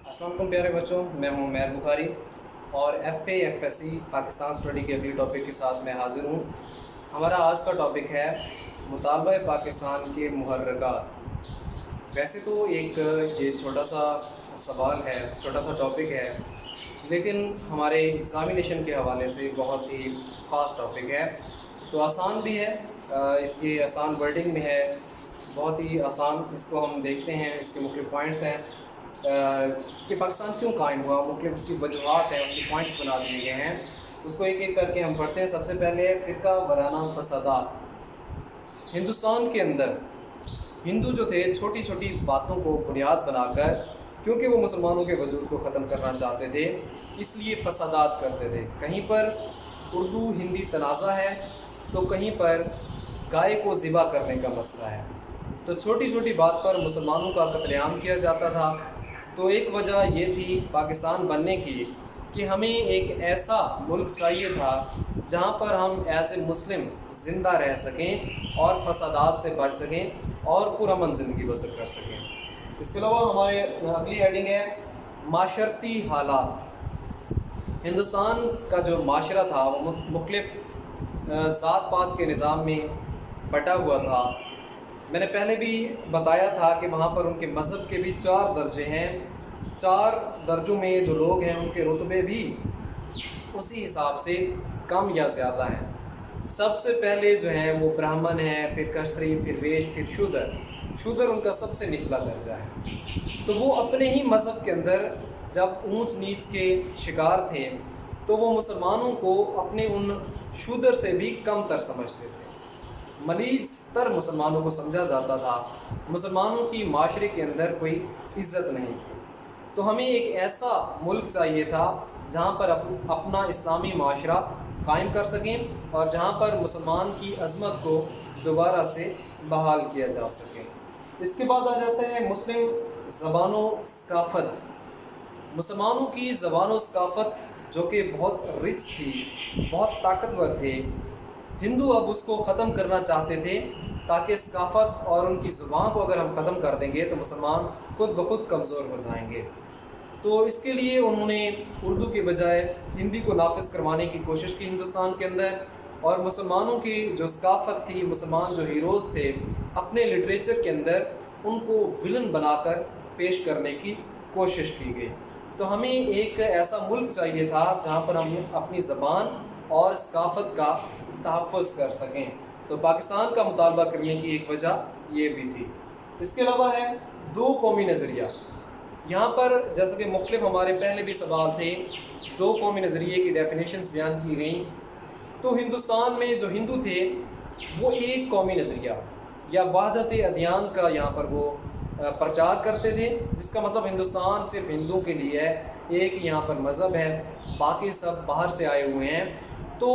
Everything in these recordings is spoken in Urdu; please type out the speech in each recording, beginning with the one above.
السلام علیکم پیارے بچوں، میں ہوں میر بخاری اور FA FSC پاکستان اسٹڈی کے اگلی ٹاپک کے ساتھ میں حاضر ہوں۔ ہمارا آج کا ٹاپک ہے مطالبہ پاکستان کے محرکات۔ ویسے تو یہ چھوٹا سا سوال ہے، چھوٹا سا ٹاپک ہے، لیکن ہمارے ایگزامینیشن کے حوالے سے بہت ہی خاص ٹاپک ہے، تو آسان بھی ہے، اس کی آسان ورڈنگ میں ہے، بہت ہی آسان۔ اس کو ہم دیکھتے ہیں، اس کے مختلف پوائنٹس ہیں کہ پاکستان کیوں قائم ہوا، مختلف اس کی وجوہات ہیں، اس کے پوائنٹس بنا دیے گئے ہیں۔ اس کو ایک ایک کر کے ہم پڑھتے ہیں۔ سب سے پہلے فرقہ وارانہ فسادات۔ ہندوستان کے اندر ہندو جو تھے چھوٹی چھوٹی باتوں کو بنیاد بنا کر، کیونکہ وہ مسلمانوں کے وجود کو ختم کرنا چاہتے تھے، اس لیے فسادات کرتے تھے۔ کہیں پر اردو ہندی تنازع ہے تو کہیں پر گائے کو ذبح کرنے کا مسئلہ ہے، تو چھوٹی چھوٹی بات پر مسلمانوں کا قتل عام کیا جاتا تھا۔ تو ایک وجہ یہ تھی پاکستان بننے کی کہ ہمیں ایک ایسا ملک چاہیے تھا جہاں پر ہم ایز اے مسلم زندہ رہ سکیں اور فسادات سے بچ سکیں اور پرامن زندگی بسر کر سکیں۔ اس کے علاوہ ہمارے اگلی ہیڈنگ ہے معاشرتی حالات۔ ہندوستان کا جو معاشرہ تھا وہ مختلف ذات پات کے نظام میں بٹا ہوا تھا۔ میں نے پہلے بھی بتایا تھا کہ وہاں پر ان کے مذہب کے بھی 4 درجے ہیں، 4 درجوں میں جو لوگ ہیں ان کے رتبے بھی اسی حساب سے کم یا زیادہ ہیں۔ سب سے پہلے جو ہیں وہ برہمن ہیں، پھر کشتری، پھر ویش، پھر شودر ان کا سب سے نچلا درجہ ہے۔ تو وہ اپنے ہی مذہب کے اندر جب اونچ نیچ کے شکار تھے تو وہ مسلمانوں کو اپنے ان شودر سے بھی کم تر سمجھتے تھے، ملیج تر مسلمانوں کو سمجھا جاتا تھا، مسلمانوں کی معاشرے کے اندر کوئی عزت نہیں تھی۔ تو ہمیں ایک ایسا ملک چاہیے تھا جہاں پر اپنا اسلامی معاشرہ قائم کر سکیں اور جہاں پر مسلمان کی عظمت کو دوبارہ سے بحال کیا جا سکے۔ اس کے بعد آ جاتا ہے مسلم زبان و ثقافت۔ مسلمانوں کی زبان و ثقافت جو کہ بہت رچ تھی، بہت طاقتور تھے، ہندو اب اس کو ختم کرنا چاہتے تھے تاکہ ثقافت اور ان کی زبان کو اگر ہم ختم کر دیں گے تو مسلمان خود بخود کمزور ہو جائیں گے۔ تو اس کے لیے انہوں نے اردو کے بجائے ہندی کو نافذ کروانے کی کوشش کی ہندوستان کے اندر، اور مسلمانوں کی جو ثقافت تھی، مسلمان جو ہیروز تھے، اپنے لٹریچر کے اندر ان کو ولن بنا کر پیش کرنے کی کوشش کی گئی۔ تو ہمیں ایک ایسا ملک چاہیے تھا جہاں پر ہم اپنی زبان اور ثقافت کا تحفظ کر سکیں۔ تو پاکستان کا مطالبہ کرنے کی ایک وجہ یہ بھی تھی۔ اس کے علاوہ ہے 2 قومی نظریہ۔ یہاں پر جیسا کہ مختلف ہمارے پہلے بھی سوال تھے، 2 قومی نظریے کی ڈیفینیشنز بیان کی گئیں۔ تو ہندوستان میں جو ہندو تھے وہ ایک قومی نظریہ یا وحدت ادیان کا یہاں پر وہ پرچار کرتے تھے، جس کا مطلب ہندوستان صرف ہندوؤں کے لیے ہے، ایک یہاں پر مذہب ہے، باقی سب باہر سے آئے ہوئے ہیں۔ تو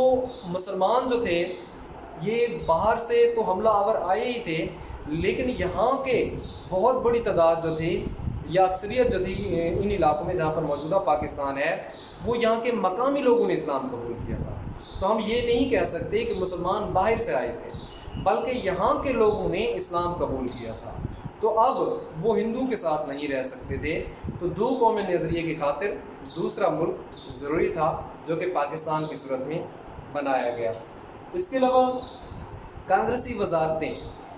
مسلمان جو تھے یہ باہر سے تو حملہ آور آئے ہی تھے، لیکن یہاں کے بہت بڑی تعداد جو تھی یا اکثریت جو تھی ان علاقوں میں جہاں پر موجودہ پاکستان ہے، وہ یہاں کے مقامی لوگوں نے اسلام قبول کیا تھا۔ تو ہم یہ نہیں کہہ سکتے کہ مسلمان باہر سے آئے تھے، بلکہ یہاں کے لوگوں نے اسلام قبول کیا تھا۔ تو اب وہ ہندو کے ساتھ نہیں رہ سکتے تھے، تو 2 قومی نظریے کی خاطر دوسرا ملک ضروری تھا جو کہ پاکستان کی صورت میں بنایا گیا۔ اس کے علاوہ کانگریسی وزارتیں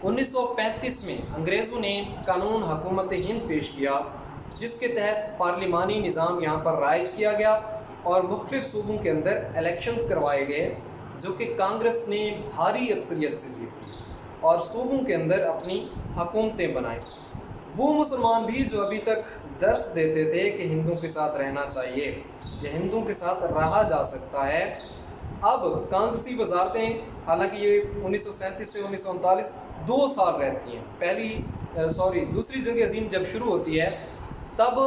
1935 میں انگریزوں نے قانون حکومت ہند پیش کیا، جس کے تحت پارلیمانی نظام یہاں پر رائج کیا گیا اور مختلف صوبوں کے اندر الیکشنز کروائے گئے جو کہ کانگریس نے بھاری اکثریت سے جیت لی اور صوبوں کے اندر اپنی حکومتیں بنائیں۔ وہ مسلمان بھی جو ابھی تک درس دیتے تھے کہ ہندوؤں کے ساتھ رہنا چاہیے یا ہندوؤں کے ساتھ رہا جا سکتا ہے، اب کانگریسی وزارتیں، حالانکہ یہ 1937 سے 1939 2 سال رہتی ہیں۔ دوسری جنگ عظیم جب شروع ہوتی ہے تب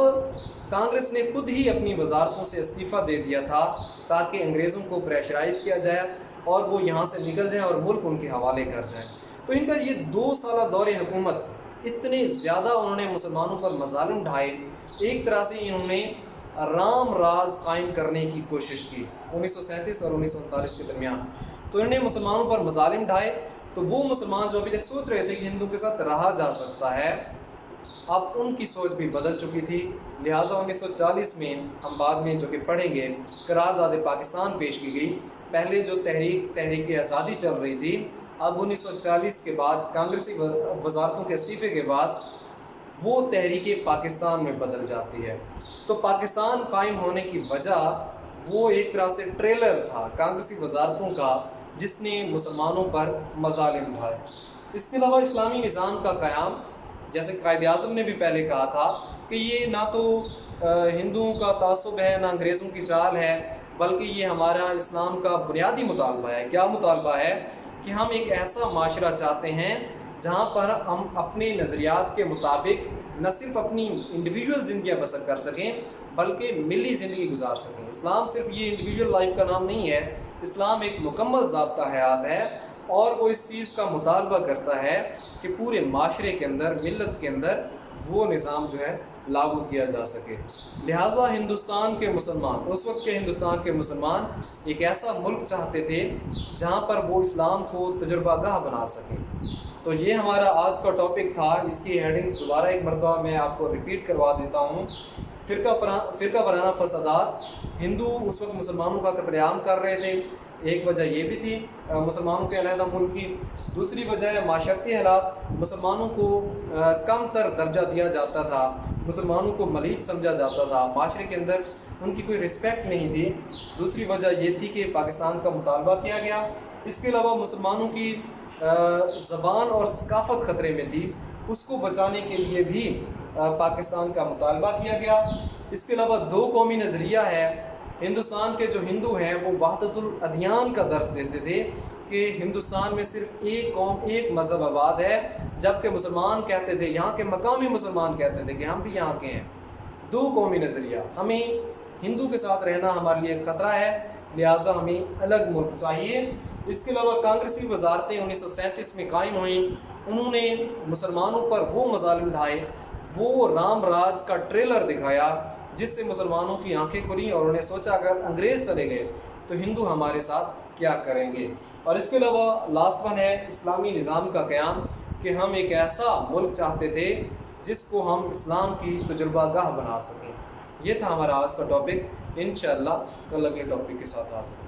کانگریس نے خود ہی اپنی وزارتوں سے استعفیٰ دے دیا تھا تاکہ انگریزوں کو پریشرائز کیا جائے اور وہ یہاں سے نکل جائیں اور ملک ان کے حوالے کر جائیں۔ تو ان کا یہ 2 سالہ دور حکومت اتنے زیادہ انہوں نے مسلمانوں پر مظالم ڈھائے، ایک طرح سے انہوں نے رام راج قائم کرنے کی کوشش کی 1937 اور 1939 کے درمیان۔ تو انہوں نے مسلمانوں پر مظالم ڈھائے، تو وہ مسلمان جو ابھی تک سوچ رہے تھے کہ ہندو کے ساتھ رہا جا سکتا ہے، اب ان کی سوچ بھی بدل چکی تھی، لہٰذا 1940 میں ہم بعد میں جو کہ پڑھیں گے قرارداد پاکستان پیش کی گئی۔ پہلے جو تحریک آزادی چل رہی تھی، اب 1940 کے بعد کانگریسی وزارتوں کے استعفے کے بعد وہ تحریک پاکستان میں بدل جاتی ہے۔ تو پاکستان قائم ہونے کی وجہ وہ ایک طرح سے ٹریلر تھا کانگریسی وزارتوں کا، جس نے مسلمانوں پر مظالم اٹھائے۔ اس کے علاوہ اسلامی نظام کا قیام، جیسے قائد اعظم نے بھی پہلے کہا تھا کہ یہ نہ تو ہندوؤں کا تعصب ہے، نہ انگریزوں کی چال ہے، بلکہ یہ ہمارا اسلام کا بنیادی مطالبہ ہے۔ کیا مطالبہ ہے؟ کہ ہم ایک ایسا معاشرہ چاہتے ہیں جہاں پر ہم اپنے نظریات کے مطابق نہ صرف اپنی انڈیویجول زندگیاں بسر کر سکیں بلکہ ملی زندگی گزار سکیں۔ اسلام صرف یہ انڈیویجول لائف کا نام نہیں ہے، اسلام ایک مکمل ضابطہ حیات ہے، اور وہ اس چیز کا مطالبہ کرتا ہے کہ پورے معاشرے کے اندر، ملت کے اندر وہ نظام جو ہے لاگو کیا جا سکے۔ لہٰذا ہندوستان کے مسلمان، اس وقت کے ہندوستان کے مسلمان ایک ایسا ملک چاہتے تھے جہاں پر وہ اسلام کو تجربہ گاہ بنا سکیں۔ تو یہ ہمارا آج کا ٹاپک تھا۔ اس کی ہیڈنگز دوبارہ ایک مرتبہ میں آپ کو ریپیٹ کروا دیتا ہوں۔ فرقہ وارانہ فسادات، ہندو اس وقت مسلمانوں کا قتل عام کر رہے تھے، ایک وجہ یہ بھی تھی مسلمانوں کے علیحدہ ملک کی۔ دوسری وجہ ہے معاشرتی حالات، مسلمانوں کو کم تر درجہ دیا جاتا تھا، مسلمانوں کو ملیح سمجھا جاتا تھا، معاشرے کے اندر ان کی کوئی رسپیکٹ نہیں تھی۔ دوسری وجہ یہ تھی کہ پاکستان کا مطالبہ کیا گیا۔ اس کے علاوہ مسلمانوں کی زبان اور ثقافت خطرے میں تھی، اس کو بچانے کے لیے بھی پاکستان کا مطالبہ کیا گیا۔ اس کے علاوہ دو قومی نظریہ ہے۔ ہندوستان کے جو ہندو ہیں وہ وحدت الادیان کا درس دیتے تھے کہ ہندوستان میں صرف ایک قوم، ایک مذہب آباد ہے، جبکہ مسلمان کہتے تھے، یہاں کے مقامی مسلمان کہتے تھے کہ ہم بھی یہاں کے ہیں۔ دو قومی نظریہ، ہمیں ہندو کے ساتھ رہنا ہمارے لیے خطرہ ہے، لہٰذا ہمیں الگ ملک چاہیے۔ اس کے علاوہ کانگریسی وزارتیں 1937 میں قائم ہوئیں، انہوں نے مسلمانوں پر وہ مظالم اٹھائے، وہ رام راج کا ٹریلر دکھایا جس سے مسلمانوں کی آنکھیں کھلیں اور انہوں نے سوچا اگر انگریز چلے گئے تو ہندو ہمارے ساتھ کیا کریں گے۔ اور اس کے علاوہ لاسٹ ون ہے اسلامی نظام کا قیام، کہ ہم ایک ایسا ملک چاہتے تھے جس کو ہم اسلام کی تجربہ گاہ بنا سکیں۔ یہ تھا ہمارا آج کا ٹاپک۔ انشاءاللہ کل اگلے ٹاپک کے ساتھ حاضر